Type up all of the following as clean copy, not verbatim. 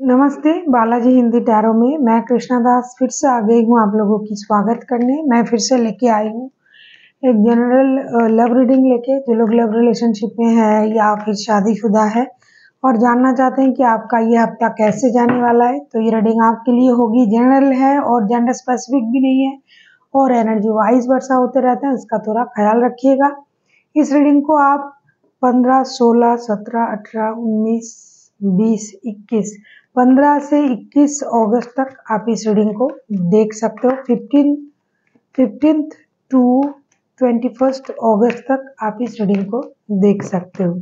नमस्ते, बालाजी हिंदी टैरो में मैं कृष्णा दास फिर से आ गई हूँ आप लोगों की स्वागत करने। मैं फिर से लेके आई हूँ एक जनरल लव रीडिंग लेके। जो लोग लव रिलेशनशिप में है या फिर शादीशुदा है और जानना चाहते हैं कि आपका ये हफ्ता कैसे जाने वाला है, तो ये रीडिंग आपके लिए होगी। जनरल है और जेंडर स्पेसिफिक भी नहीं है और एनर्जी वाइज वर्षा होते रहते हैं, इसका थोड़ा ख्याल रखिएगा। इस रीडिंग को आप 15, 16, 17, 18, 19, 20, 21 15 से 21 अगस्त तक आप इस रीडिंग को देख सकते हो। 15th टू 21 अगस्त तक आप इस रीडिंग को देख सकते हो।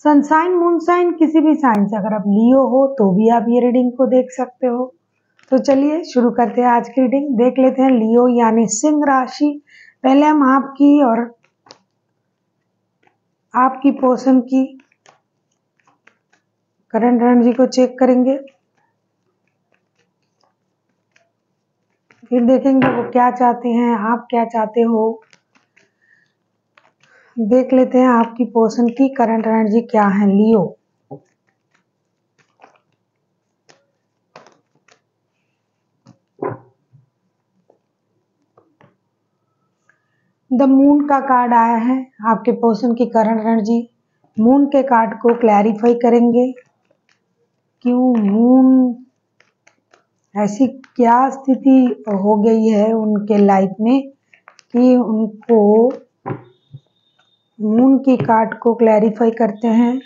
सनसाइन मून साइन किसी भी साइन से अगर आप लियो हो तो भी आप ये रीडिंग को देख सकते हो। तो चलिए शुरू करते हैं आज की रीडिंग। देख लेते हैं लियो यानी सिंह राशि। पहले हम आपकी और आपकी पर्सन की करंट एनर्जी को चेक करेंगे, फिर देखेंगे वो क्या चाहते हैं, आप क्या चाहते हो। देख लेते हैं आपकी पर्सन की करंट एनर्जी क्या है लियो। द मून का कार्ड आया है। आपके पर्सन की करंट एनर्जी मून के कार्ड को क्लैरिफाई करेंगे। क्यों मून ऐसी क्या स्थिति हो गई है उनके लाइफ में कि उनको मून की कार्ड को क्लैरिफाई करते हैं।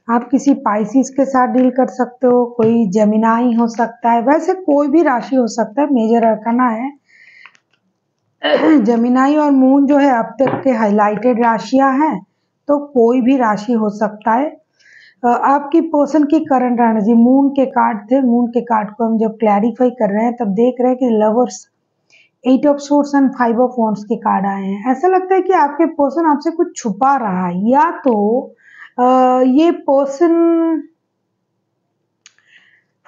आप किसी पाइसिस के साथ डील कर सकते हो, कोई जेमिनाई हो सकता है, वैसे कोई भी राशि हो सकता है। मेजर अरकाना है जेमिनाई और मून जो है अब तक के हाईलाइटेड राशियां हैं, तो कोई भी राशि हो सकता है। आपकी पर्सन की करंट एनर्जी मून के कार्ड थे। मून के कार्ड को हम जब क्लैरिफाई कर रहे हैं तब देख रहे हैं कि lovers 8 of source and 5 of wands के कार्ड आए हैं। ऐसा लगता है कि आपके पर्सन आपसे कुछ छुपा रहा है, या तो ये पर्सन,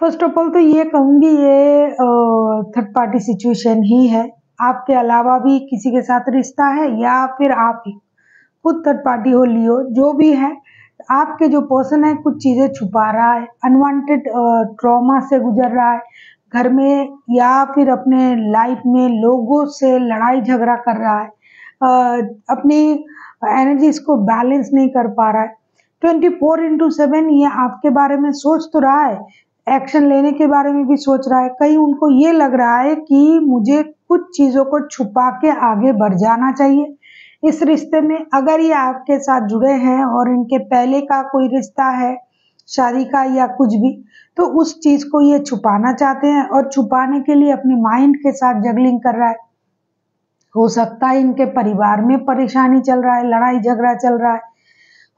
फर्स्ट ऑफ ऑल तो ये कहूंगी ये थर्ड पार्टी सिचुएशन ही है। आपके अलावा भी किसी के साथ रिश्ता है या फिर आप ही खुद थर्ड पार्टी हो लियो, जो भी है। आपके जो पर्सन है कुछ चीजें छुपा रहा है, अनवांटेड ट्रॉमा से गुजर रहा है घर में, या फिर अपने लाइफ में लोगों से लड़ाई झगड़ा कर रहा है, अपनी एनर्जीज को बैलेंस नहीं कर पा रहा है। 24/7 ये आपके बारे में सोच तो रहा है, एक्शन लेने के बारे में भी सोच रहा है। कहीं उनको ये लग रहा है कि मुझे कुछ चीजों को छुपा के आगे बढ़ जाना चाहिए इस रिश्ते में। अगर ये आपके साथ जुड़े हैं और इनके पहले का कोई रिश्ता है, शादी का या कुछ भी, तो उस चीज को ये छुपाना चाहते हैं और छुपाने के लिए अपने माइंड के साथ जगलिंग कर रहा है। हो सकता है इनके परिवार में परेशानी चल रहा है, लड़ाई झगड़ा चल रहा है।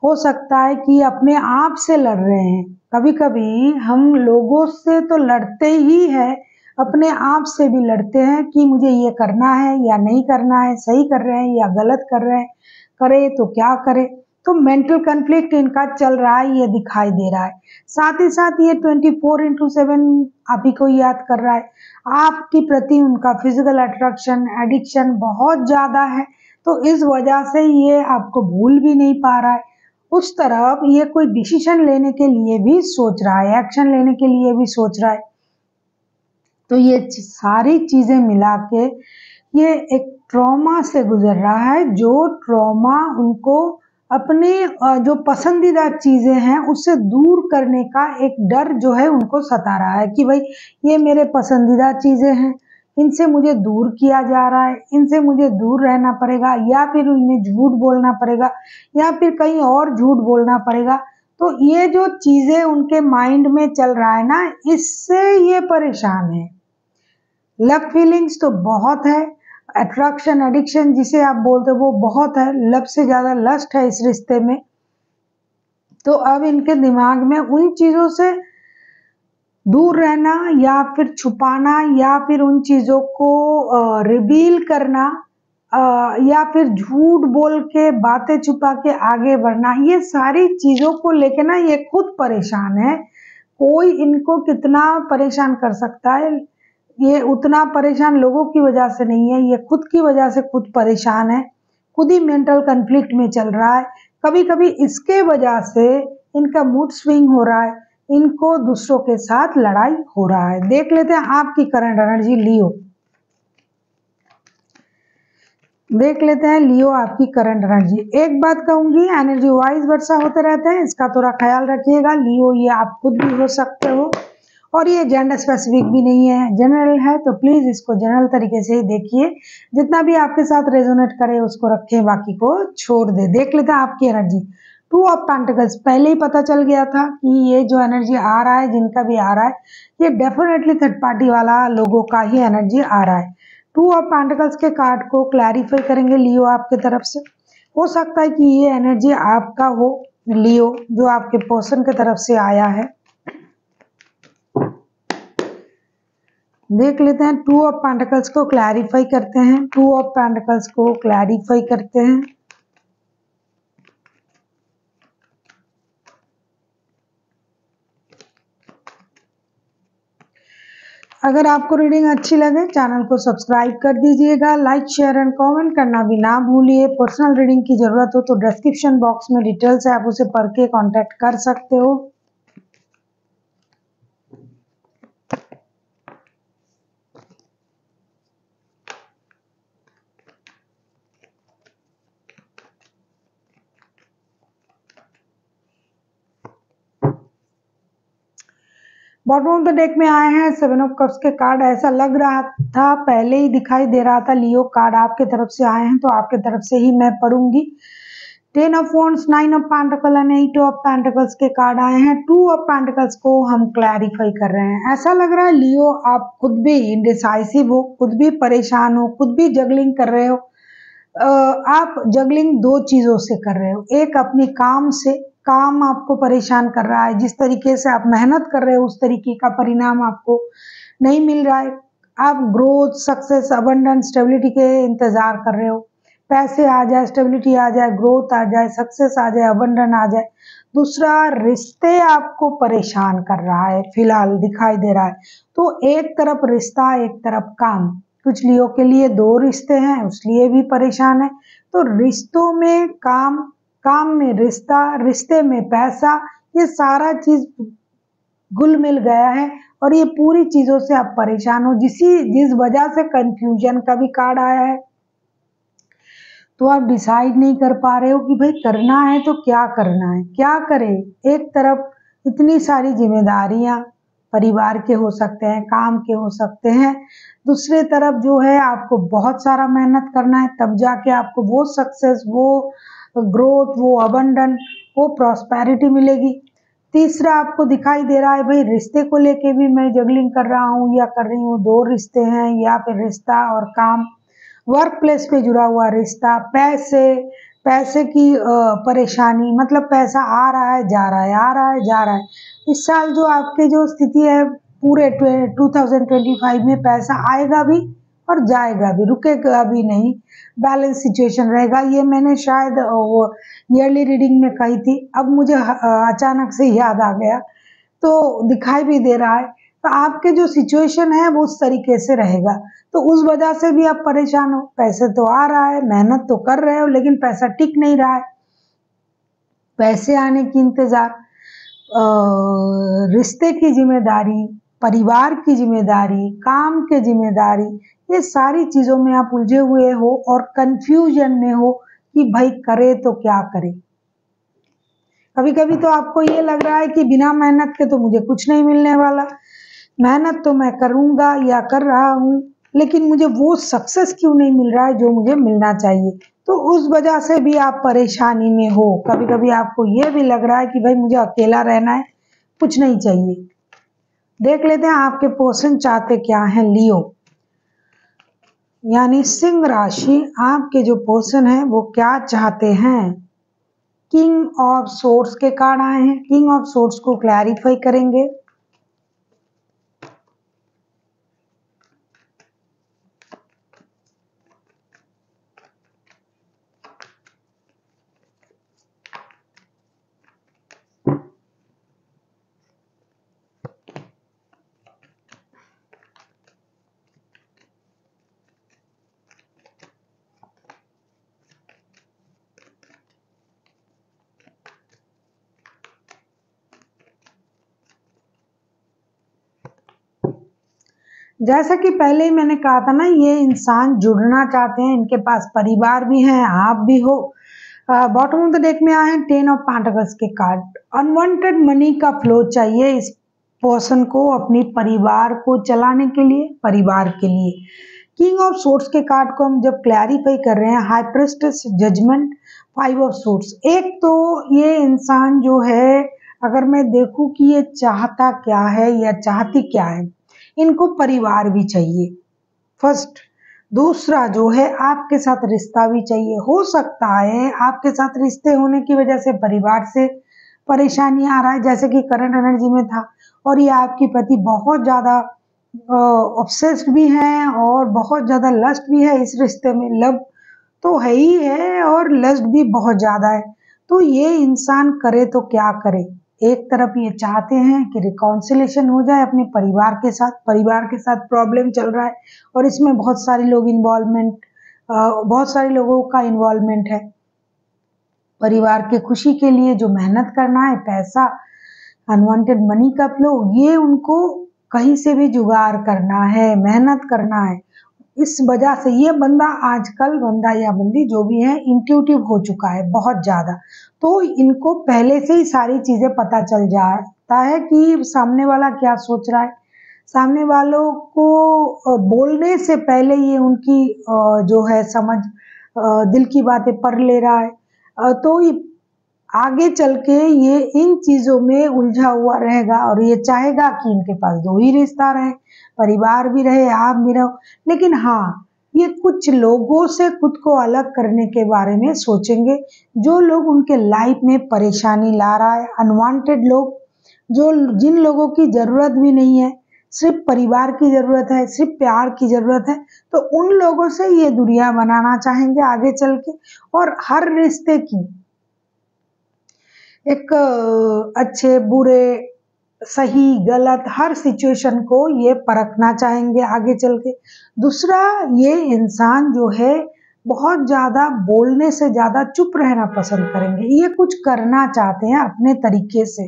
हो सकता है कि अपने आप से लड़ रहे हैं। कभी कभी हम लोगों से तो लड़ते ही हैं, अपने आप से भी लड़ते हैं कि मुझे ये करना है या नहीं करना है, सही कर रहे हैं या गलत कर रहे हैं, करे तो क्या करे। तो मेंटल कन्फ्लिक्ट इनका चल रहा है, ये दिखाई दे रहा है। साथ ही साथ ये 24/7 आप ही को याद कर रहा है। आपकी प्रति उनका फिजिकल अट्रैक्शन, एडिक्शन बहुत ज्यादा है, तो इस वजह से ये आपको भूल भी नहीं पा रहा है। उस तरफ ये कोई डिसीजन लेने के लिए भी सोच रहा है, एक्शन लेने के लिए भी सोच रहा है। तो ये सारी चीजें मिला के ये एक ट्रॉमा से गुजर रहा है, जो ट्रॉमा उनको अपने जो पसंदीदा चीजें हैं उससे दूर करने का एक डर जो है उनको सता रहा है कि भाई ये मेरे पसंदीदा चीजें हैं, इनसे मुझे दूर किया जा रहा है, इनसे मुझे दूर रहना पड़ेगा, या फिर इन्हें झूठ बोलना पड़ेगा, या फिर कहीं और झूठ बोलना पड़ेगा। तो ये जो चीजें उनके माइंड में चल रहा है ना, इससे ये परेशान है। लव फीलिंग्स तो बहुत है, अट्रैक्शन एडिक्शन जिसे आप बोलते हो वो बहुत है, लव से ज्यादा लस्ट है इस रिश्ते में। तो अब इनके दिमाग में उन चीजों से दूर रहना या फिर छुपाना या फिर उन चीजों को रिवील करना, या फिर झूठ बोल के बातें छुपा के आगे बढ़ना, ये सारी चीजों को लेके ना ये खुद परेशान है। कोई इनको कितना परेशान कर सकता है, ये उतना परेशान लोगों की वजह से नहीं है, ये खुद की वजह से खुद परेशान है, खुद ही मेंटल कन्फ्लिक्ट में चल रहा है। कभी कभी इसके वजह से इनका मूड स्विंग हो रहा है, इनको दूसरों के साथ लड़ाई हो रहा है। देख लेते हैं आपकी करंट एनर्जी लियो। देख लेते हैं लियो आपकी करंट एनर्जी। एक बात कहूंगी, एनर्जी वाइज वर्षा होते रहते हैं, इसका थोड़ा ख्याल रखिएगा लियो। ये आप खुद भी हो सकते हो और ये जेंडर स्पेसिफिक भी नहीं है, जनरल है, तो प्लीज इसको जनरल तरीके से ही देखिए। जितना भी आपके साथ रेजोनेट करे उसको रखें, बाकी को छोड़ दे। देख लेते हैं आपकी एनर्जी। टू ऑफ पेंटिकल्स, पहले ही पता चल गया था कि ये जो एनर्जी आ रहा है, जिनका भी आ रहा है, ये डेफिनेटली थर्ड पार्टी वाला लोगों का ही एनर्जी आ रहा है। टू ऑफ पेंटिकल्स के कार्ड को क्लैरिफाई करेंगे लियो आपके तरफ से। हो सकता है कि ये एनर्जी आपका हो लियो, जो आपके पर्सन के तरफ से आया है। देख लेते हैं, टू ऑफ पेंटिकल्स को क्लैरिफाई करते हैं। टू ऑफ पेंटिकल्स को क्लैरिफाई करते हैं। अगर आपको रीडिंग अच्छी लगे चैनल को सब्सक्राइब कर दीजिएगा, लाइक शेयर एंड कमेंट करना भी ना भूलिए। पर्सनल रीडिंग की जरूरत हो तो डिस्क्रिप्शन बॉक्स में डिटेल्स है, आप उसे पढ़ के कांटेक्ट कर सकते हो। बॉटम ऑफ द डेक में आए हैं सेवन ऑफ कप्स के कार्ड। ऐसा लग रहा था, पहले ही दिखाई दे रहा था लियो, कार्ड आपके तरफ से आए हैं तो आपके तरफ से ही मैं पढ़ूंगी। Ten of wands, nine of pentacle and eight of pentacles के कार्ड आए हैं। टू ऑफ पेंटिकल्स को हम क्लैरिफाई कर रहे हैं। ऐसा लग रहा है लियो आप खुद भी इंडिसाइसिव हो, खुद भी परेशान हो, खुद भी जगलिंग कर रहे हो। आप जगलिंग दो चीजों से कर रहे हो, एक अपनी काम से, काम आपको परेशान कर रहा है, जिस तरीके से आप मेहनत कर रहे हो उस तरीके का परिणाम आपको नहीं मिल रहा है। आप ग्रोथ, सक्सेस, अबंडेंस, स्टेबिलिटी के इंतजार कर रहे हो। पैसे आ जाए, स्टेबिलिटी आ जाए, ग्रोथ आ जाए, सक्सेस आ जाए, अबंडन आ जाए। दूसरा, रिश्ते आपको परेशान कर रहा है, फिलहाल दिखाई दे रहा है। तो एक तरफ रिश्ता, एक तरफ काम। कुछ लियो के लिए दो रिश्ते हैं, उसलिए भी परेशान है। तो रिश्तों में काम, काम में रिश्ता, रिश्ते में पैसा, ये सारा चीज घुल मिल गया है और ये पूरी चीजों से आप परेशान हो, जिस वजह से कंफ्यूजन का भी कार्ड आया है। तो आप डिसाइड नहीं कर पा रहे हो कि भाई करना है तो क्या करना है, क्या करें। एक तरफ इतनी सारी जिम्मेदारियां परिवार के हो सकते हैं, काम के हो सकते हैं, दूसरे तरफ जो है आपको बहुत सारा मेहनत करना है, तब जाके आपको वो सक्सेस, वो ग्रोथ, वो अबंडन, वो प्रॉस्पेरिटी मिलेगी। तीसरा, आपको दिखाई दे रहा है भाई रिश्ते को लेके भी मैं जगलिंग कर रहा हूँ या कर रही हूँ, दो रिश्ते हैं, या फिर रिश्ता और काम, वर्क प्लेस पे जुड़ा हुआ रिश्ता, पैसे, पैसे की परेशानी, मतलब पैसा आ रहा है जा रहा है, आ रहा है जा रहा है। इस साल जो आपके जो स्थिति है, पूरे 2025 में पैसा आएगा भी और जाएगा भी, रुकेगा भी नहीं, बैलेंस सिचुएशन रहेगा। ये मैंने शायद वो ईयरली रीडिंग में कही थी, अब मुझे अचानक से याद आ गया, तो दिखाई भी दे रहा है। तो आपके जो सिचुएशन है वो उस तरीके से रहेगा, तो उस वजह से भी आप परेशान हो। पैसे तो आ रहा है, मेहनत तो कर रहे हो, लेकिन पैसा टिक नहीं रहा है। पैसे आने की इंतजार, रिश्ते की जिम्मेदारी, परिवार की जिम्मेदारी, काम की जिम्मेदारी, ये सारी चीजों में आप उलझे हुए हो और कंफ्यूजन में हो कि भाई करे तो क्या करे। कभी कभी तो आपको ये लग रहा है कि बिना मेहनत के तो मुझे कुछ नहीं मिलने वाला, मेहनत तो मैं करूंगा या कर रहा हूँ, लेकिन मुझे वो सक्सेस क्यों नहीं मिल रहा है जो मुझे मिलना चाहिए। तो उस वजह से भी आप परेशानी में हो। कभी कभी आपको ये भी लग रहा है कि भाई मुझे अकेला रहना है, कुछ नहीं चाहिए। देख लेते हैं आपके पर्सन चाहते क्या है लियो, यानी सिंह राशि। आपके जो पर्सन है वो क्या चाहते हैं। किंग ऑफ सोर्स के कार्ड आए हैं, किंग ऑफ सोर्स को क्लैरिफाई करेंगे। जैसा कि पहले ही मैंने कहा था ना, ये इंसान जुड़ना चाहते हैं, इनके पास परिवार भी है, आप भी हो। बॉटम ऑफ द डेक में आए हैं 10 ऑफ पेंटिकल्स के कार्ड। अनवांटेड मनी का फ्लो चाहिए इस पर्सन को अपनी परिवार को चलाने के लिए, परिवार के लिए। किंग ऑफ सोर्ड्स के कार्ड को हम जब क्लैरिफाई कर रहे हैं, high priestess, judgement, 5 of swords. एक तो ये इंसान जो है, अगर मैं देखूं कि ये चाहता क्या है या चाहती क्या है, इनको परिवार भी चाहिए फर्स्ट। दूसरा जो है, आपके साथ रिश्ता भी चाहिए। हो सकता है आपके साथ रिश्ते होने की वजह से परिवार से परेशानी आ रहा है, जैसे कि करंट एनर्जी में था। और ये आपकी पति बहुत ज़्यादा ऑब्सेस्ड भी हैं और बहुत ज़्यादा लस्ट भी है इस रिश्ते में। लव तो है ही है और लस्ट भी बहुत ज़्यादा है। तो ये इंसान करे तो क्या करे? एक तरफ ये चाहते हैं कि रिकॉन्सिलेशन हो जाए अपने परिवार के साथ, परिवार के साथ प्रॉब्लम चल रहा है और इसमें बहुत सारे लोग बहुत सारे लोगों का इन्वॉल्वमेंट है। परिवार के खुशी के लिए जो मेहनत करना है, पैसा, अनवांटेड मनी का फ्लो, ये उनको कहीं से भी जुगाड़ करना है, मेहनत करना है। इस वजह से ये बंदा आजकल, बंदा या बंदी जो भी है, इंट्यूटिव हो चुका है बहुत ज़्यादा। तो इनको पहले से ही सारी चीज़ें पता चल जाता है कि सामने वाला क्या सोच रहा है। सामने वालों को बोलने से पहले ये उनकी जो है समझ, दिल की बातें पढ़ ले रहा है। तो ये आगे चल के ये इन चीज़ों में उलझा हुआ रहेगा और ये चाहेगा कि इनके पास दो ही रिश्ता रहे, परिवार भी रहे, आप भी रहो। लेकिन हाँ, ये कुछ लोगों से खुद को अलग करने के बारे में सोचेंगे, जो लोग उनके लाइफ में परेशानी ला रहा है, अनवांटेड लोग, जो जिन लोगों की ज़रूरत भी नहीं है, सिर्फ परिवार की ज़रूरत है, सिर्फ प्यार की ज़रूरत है। तो उन लोगों से ये दुनिया बनाना चाहेंगे आगे चल के। और हर रिश्ते की एक अच्छे बुरे, सही गलत, हर सिचुएशन को ये परखना चाहेंगे आगे चल के। दूसरा, ये इंसान जो है बहुत ज़्यादा बोलने से ज़्यादा चुप रहना पसंद करेंगे। ये कुछ करना चाहते हैं अपने तरीके से,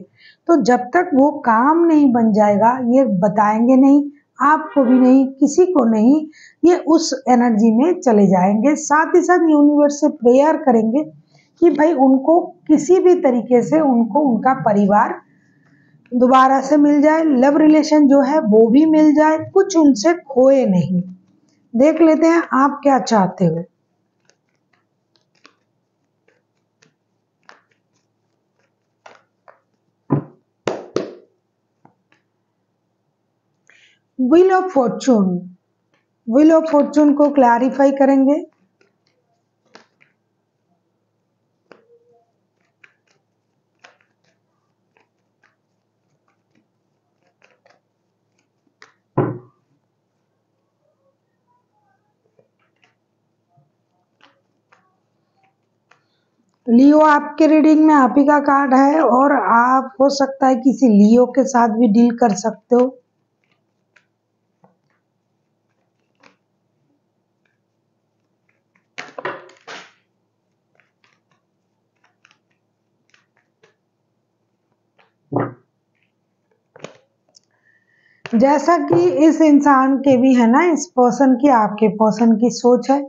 तो जब तक वो काम नहीं बन जाएगा ये बताएंगे नहीं, आपको भी नहीं, किसी को नहीं। ये उस एनर्जी में चले जाएंगे। साथ ही साथ यूनिवर्स से प्रेयर करेंगे कि भाई उनको किसी भी तरीके से उनको उनका परिवार दोबारा से मिल जाए, लव रिलेशन जो है वो भी मिल जाए, कुछ उनसे खोए नहीं। देख लेते हैं आप क्या चाहते हो। Wheel of Fortune, wheel of Fortune को क्लैरिफाई करेंगे। लियो आपके रीडिंग में आप ही का कार्ड है और आप हो सकता है किसी लियो के साथ भी डील कर सकते हो। जैसा कि इस इंसान के भी है ना, इस पर्सन की, आपके पर्सन की सोच है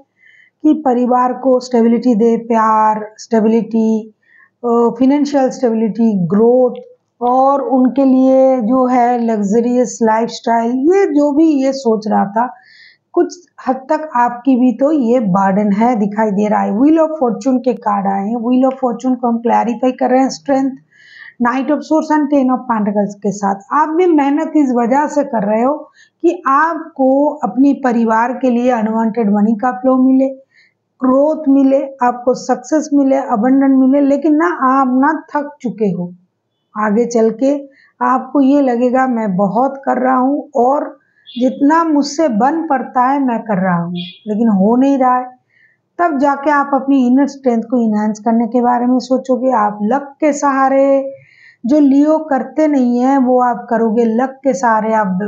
कि परिवार को स्टेबिलिटी दे, प्यार, स्टेबिलिटी, फिनेंशियल स्टेबिलिटी, ग्रोथ, और उनके लिए जो है लग्जरियस लाइफस्टाइल, ये जो भी ये सोच रहा था, कुछ हद तक आपकी भी तो ये बर्डन है, दिखाई दे रहा है। व्हील ऑफ फॉर्चून के कार्ड आए हैं। व्हील ऑफ फॉर्चून को हम क्लैरिफाई कर रहे हैं strength, night of source and 10 of pentacles के साथ। आप भी मेहनत इस वजह से कर रहे हो कि आपको अपनी परिवार के लिए अनवांटेड मनी का फ्लो मिले, ग्रोथ मिले, आपको सक्सेस मिले, अबंडेंट मिले। लेकिन ना आप ना थक चुके हो, आगे चल के आपको ये लगेगा मैं बहुत कर रहा हूँ और जितना मुझसे बन पड़ता है मैं कर रहा हूँ, लेकिन हो नहीं रहा है। तब जाके आप अपनी इनर स्ट्रेंथ को इनहांस करने के बारे में सोचोगे। आप लक के सहारे, जो लियो करते नहीं है वो आप करोगे, लक के सहारे आप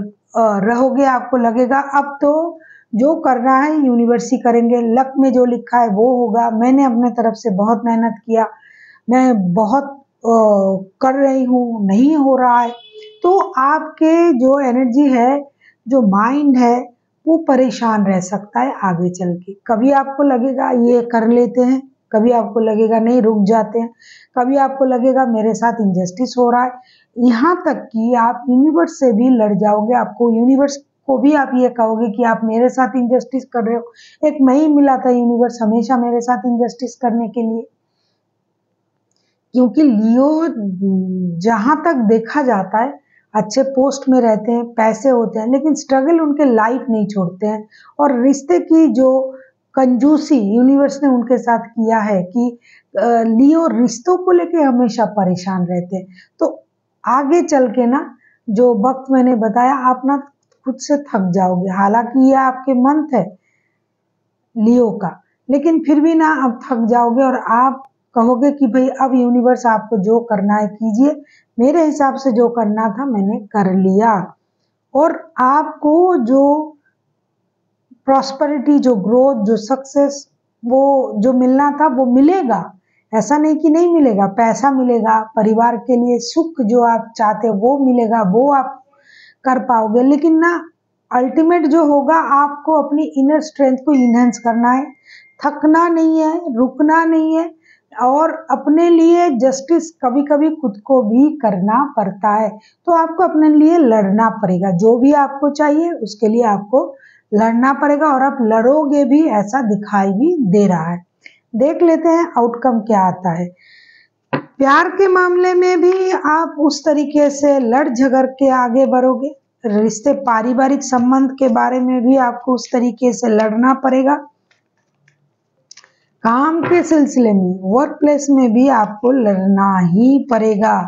रहोगे। आपको लगेगा अब तो जो करना है यूनिवर्स ही करेंगे, लक में जो लिखा है वो होगा, मैंने अपने तरफ से बहुत मेहनत किया, मैं बहुत कर रही हूँ, नहीं हो रहा है। तो आपके जो एनर्जी है जो माइंड है वो परेशान रह सकता है आगे चल के। कभी आपको लगेगा ये कर लेते हैं, कभी आपको लगेगा नहीं रुक जाते हैं, कभी आपको लगेगा मेरे साथ इनजस्टिस हो रहा है, यहाँ तक कि आप यूनिवर्स से भी लड़ जाओगे। आपको यूनिवर्स को भी आप ये कहोगे कि आप मेरे साथ इनजस्टिस कर रहे हो। एक मैं ही मिला था यूनिवर्स हमेशा मेरे साथ इनजस्टिस करने के लिए, क्योंकि लियो जहां तक देखा जाता है अच्छे पोस्ट में रहते हैं, पैसे होते हैं, लेकिन स्ट्रगल उनके लाइफ नहीं छोड़ते हैं। और रिश्ते की जो कंजूसी यूनिवर्स ने उनके साथ किया है कि लियो रिश्तों को लेके हमेशा परेशान रहते हैं। तो आगे चल के ना जो वक्त मैंने बताया आप ना खुद से थक जाओगे। हालांकि ये आपके मंथ है लियो का, लेकिन फिर भी ना आप थक जाओगे और आप कहोगे कि भाई अब यूनिवर्स आपको जो करना है कीजिए, मेरे हिसाब से जो करना था मैंने कर लिया। और आपको जो प्रॉस्पेरिटी, जो ग्रोथ, जो सक्सेस, वो जो मिलना था वो मिलेगा। ऐसा नहीं कि नहीं मिलेगा, पैसा मिलेगा, परिवार के लिए सुख जो आप चाहते हो वो मिलेगा, वो आप कर पाओगे। लेकिन ना अल्टीमेट जो होगा आपको अपनी इनर स्ट्रेंथ को इनहेंस करना है, थकना नहीं है, रुकना नहीं है, और अपने लिए जस्टिस कभी कभी खुद को भी करना पड़ता है। तो आपको अपने लिए लड़ना पड़ेगा, जो भी आपको चाहिए उसके लिए आपको लड़ना पड़ेगा, और आप लड़ोगे भी ऐसा दिखाई भी दे रहा है। देख लेते हैं आउटकम क्या आता है। प्यार के मामले में भी आप उस तरीके से लड़ झगड़ के आगे बढ़ोगे। रिश्ते, पारिवारिक संबंध के बारे में भी आपको उस तरीके से लड़ना पड़ेगा। काम के सिलसिले में, वर्क प्लेस में भी आपको लड़ना ही पड़ेगा।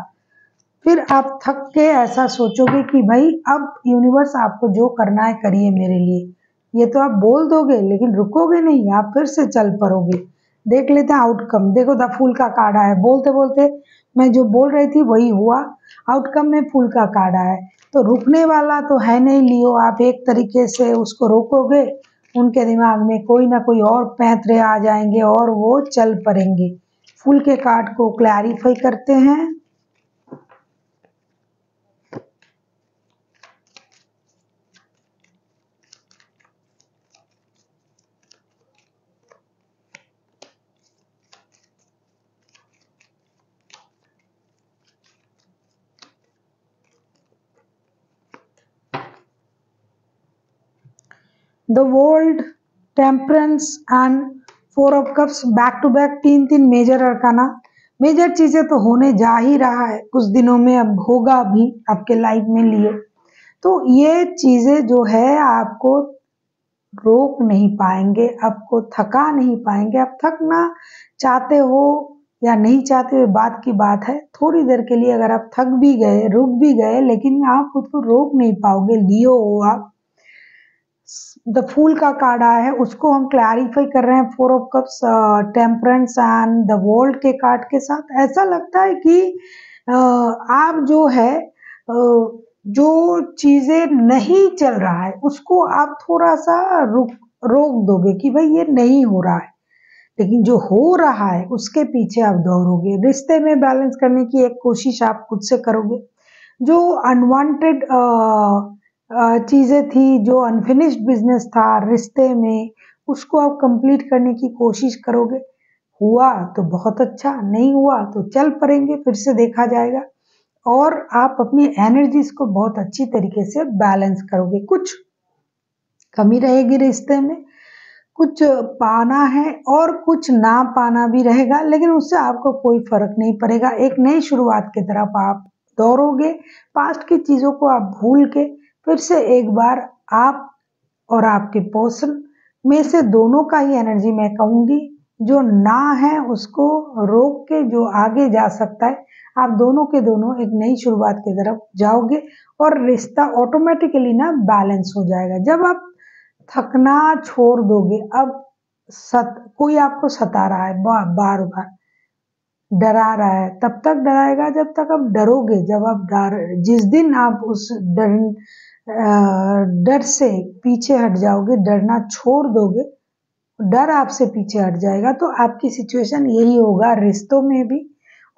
फिर आप थक के ऐसा सोचोगे कि भाई अब यूनिवर्स आपको जो करना है करिए मेरे लिए। ये तो आप बोल दोगे लेकिन रुकोगे नहीं, आप फिर से चल पड़ोगे। देख लेते हैं आउटकम। देखो द फूल का कार्ड आया, बोलते बोलते मैं जो बोल रही थी वही हुआ। आउटकम में फूल का कार्ड आया, तो रुकने वाला तो है नहीं लियो। आप एक तरीके से उसको रोकोगे, उनके दिमाग में कोई ना कोई और पैंतरे आ जाएंगे और वो चल पड़ेंगे। फूल के कार्ड को क्लैरिफाई करते हैं। The world, temperance and four of cups, back to back, तीन तीन मेजर अरकाना। मेजर चीजें तो होने जा ही रहा है कुछ दिनों में, अब होगा भी आपके लाइफ में लिए। तो ये चीजें जो है आपको रोक नहीं पाएंगे, आपको थका नहीं पाएंगे। आप थकना चाहते हो या नहीं चाहते हो बात की बात है। थोड़ी देर के लिए अगर आप थक भी गए, रुक भी गए, लेकिन आप खुद को रोक नहीं पाओगे। लियो हो आप। द फूल का कार्ड आया है, उसको हम क्लैरिफाई कर रहे हैं four of cups, temperance and the world के कार्ड के साथ। ऐसा लगता है कि आप जो है जो चीजें नहीं चल रहा है उसको आप थोड़ा सा रोक दोगे कि भाई ये नहीं हो रहा है, लेकिन जो हो रहा है उसके पीछे आप दौड़ोगे। रिश्ते में बैलेंस करने की एक कोशिश आप खुद से करोगे। जो अनवांटेड चीजें थी, जो अनफिनिश्ड बिजनेस था रिश्ते में, उसको आप कंप्लीट करने की कोशिश करोगे। हुआ तो बहुत अच्छा, नहीं हुआ तो चल पड़ेंगे, फिर से देखा जाएगा। और आप अपनी एनर्जीज को बहुत अच्छी तरीके से बैलेंस करोगे। कुछ कमी रहेगी रिश्ते में, कुछ पाना है और कुछ ना पाना भी रहेगा, लेकिन उससे आपको कोई फर्क नहीं पड़ेगा। एक नई शुरुआत की तरफ आप दौड़ोगे। पास्ट की चीजों को आप भूल के फिर से एक बार आप और आपके पर्सन में से दोनों का ही एनर्जी मैं कहूंगी, जो ना है उसको रोक के जो आगे जा सकता है, आप दोनों के दोनों एक नई शुरुआत की तरफ जाओगे और रिश्ता ऑटोमेटिकली ना बैलेंस हो जाएगा। जब आप थकना छोड़ दोगे, अब कोई आपको सता रहा है बार बार डरा रहा है, तब तक डराएगा जब तक आप डरोगे। जब आप जिस दिन आप उस डर से पीछे हट जाओगे, डरना छोड़ दोगे, डर आपसे पीछे हट जाएगा, तो आपकी सिचुएशन यही होगा रिश्तों में भी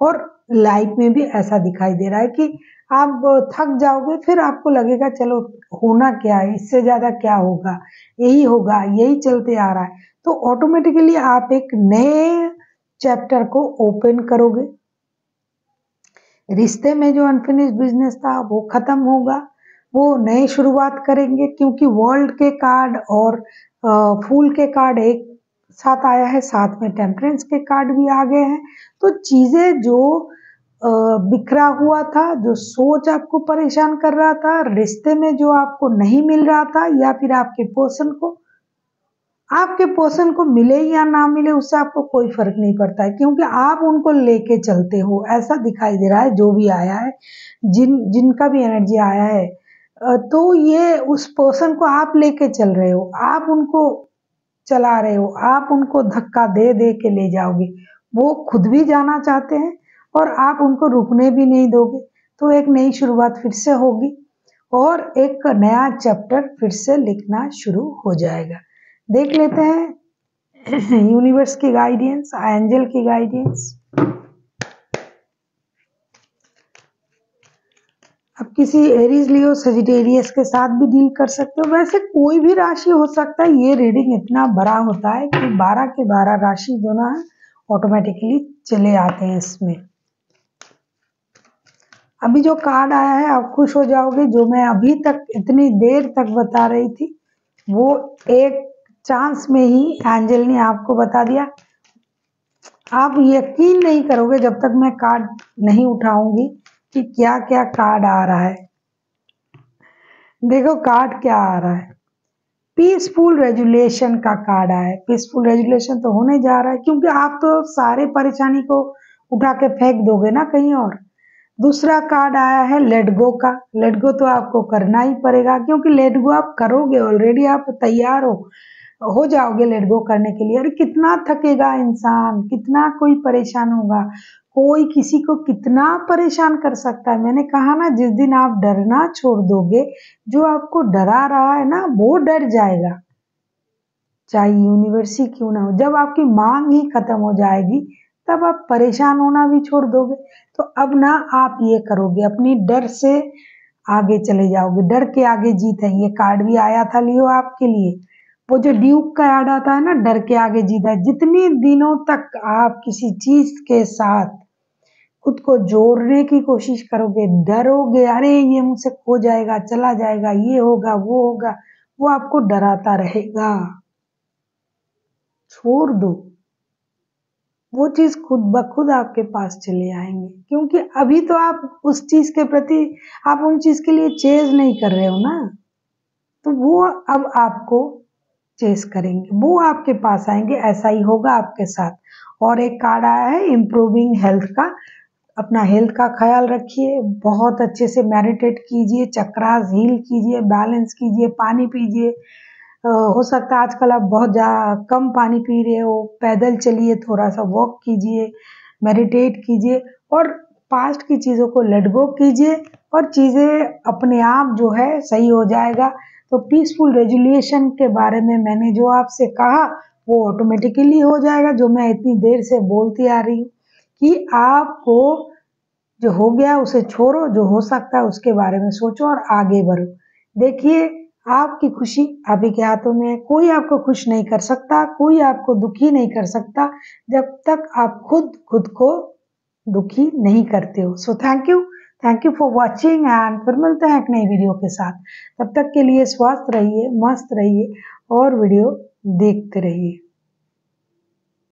और लाइफ में भी ऐसा दिखाई दे रहा है कि आप थक जाओगे, फिर आपको लगेगा चलो होना क्या है, इससे ज़्यादा क्या होगा, यही होगा, यही चलते आ रहा है। तो ऑटोमेटिकली आप एक नए चैप्टर को ओपन करोगे। रिश्ते में जो अनफिनिश्ड बिजनेस था वो खत्म होगा, वो नए शुरुआत करेंगे, क्योंकि वर्ल्ड के कार्ड और फूल के कार्ड एक साथ आया है, साथ में टेम्परेंस के कार्ड भी आ गए हैं। तो चीजें जो बिखरा हुआ था, जो सोच आपको परेशान कर रहा था, रिश्ते में जो आपको नहीं मिल रहा था, या फिर आपके पर्सन को मिले या ना मिले, उससे आपको कोई फर्क नहीं पड़ता है, क्योंकि आप उनको लेके चलते हो, ऐसा दिखाई दे रहा है जो भी आया है, जिनका भी एनर्जी आया है। तो ये उस पर्सन को आप लेके चल रहे हो, आप उनको चला रहे हो, आप उनको धक्का दे दे के ले जाओगे। वो खुद भी जाना चाहते हैं और आप उनको रुकने भी नहीं दोगे। तो एक नई शुरुआत फिर से होगी और एक नया चैप्टर फिर से लिखना शुरू हो जाएगा। देख लेते हैं यूनिवर्स की गाइडेंस, एंजल की गाइडेंस। अब किसी एरीज, लियो, सजिटेरियस के साथ भी डील कर सकते हो। वैसे कोई भी राशि हो सकता है। ये रीडिंग इतना बड़ा होता है कि 12 के 12 राशि जो ना ऑटोमेटिकली चले आते हैं इसमें। अभी जो कार्ड आया है आप खुश हो जाओगे। जो मैं अभी तक इतनी देर तक बता रही थी वो एक चांस में ही एंजल ने आपको बता दिया। आप यकीन नहीं करोगे जब तक मैं कार्ड नहीं उठाऊंगी कि क्या क्या कार्ड आ रहा है। देखो कार्ड क्या आ रहा है, पीसफुल रेजुलेशन का कार्ड आया है। पीसफुल रेजुलेशन तो होने जा रहा है, क्योंकि आप तो सारे परेशानी को उठा के फेंक दोगे ना कहीं और। दूसरा कार्ड आया है लेट गो का। लेट गो तो आपको करना ही पड़ेगा, क्योंकि लेट गो आप करोगे, ऑलरेडी आप तैयार हो जाओगे लेट गो करने के लिए। अरे कितना थकेगा इंसान, कितना कोई परेशान होगा, कोई किसी को कितना परेशान कर सकता है। मैंने कहा ना, जिस दिन आप डरना छोड़ दोगे, जो आपको डरा रहा है ना वो डर जाएगा, चाहे यूनिवर्स ही क्यों ना हो। जब आपकी मांग ही खत्म हो जाएगी तब आप परेशान होना भी छोड़ दोगे। तो अब ना आप ये करोगे, अपनी डर से आगे चले जाओगे। डर के आगे जीत है, ये कार्ड भी आया था लियो आपके लिए। वो जो ड्यूक का कार्ड आता है ना, डर के आगे जीत है। जितने दिनों तक आप किसी चीज के साथ खुद को जोड़ने की कोशिश करोगे, डरोगे, अरे ये मुझसे खो जाएगा, चला जाएगा, ये होगा, वो आपको डराता रहेगा। छोड़ दो, वो चीज खुद ब खुद आपके पास चले आएंगे, क्योंकि अभी तो आप उस चीज के प्रति, आप उन चीज के लिए चेज नहीं कर रहे हो ना। तो वो अब आपको चेस करेंगे, वो आपके पास आएंगे। ऐसा ही होगा आपके साथ। और एक कार्ड आया है इम्प्रूविंग हेल्थ का। अपना हेल्थ का ख्याल रखिए, बहुत अच्छे से मेडिटेट कीजिए, चक्रास हील कीजिए, बैलेंस कीजिए, पानी पीजिए। हो सकता है आजकल आप बहुत कम पानी पी रहे हो, पैदल चलिए, थोड़ा सा वॉक कीजिए, मेडिटेट कीजिए और पास्ट की चीज़ों को लेट गो कीजिए और चीज़ें अपने आप जो है सही हो जाएगा। तो पीसफुल रेजुलेशन के बारे में मैंने जो आपसे कहा वो ऑटोमेटिकली हो जाएगा, जो मैं इतनी देर से बोलती आ रही हूँ कि आपको जो हो गया उसे छोड़ो, जो हो सकता है उसके बारे में सोचो और आगे बढ़ो। देखिए, आपकी खुशी आप ही के हाथों में है। कोई आपको खुश नहीं कर सकता, कोई आपको दुखी नहीं कर सकता जब तक आप खुद को दुखी नहीं करते हो। So thank you for watching and फिर मिलते हैं एक नई वीडियो के साथ। तब तक के लिए स्वस्थ रहिए, मस्त रहिए और वीडियो देखते रहिए।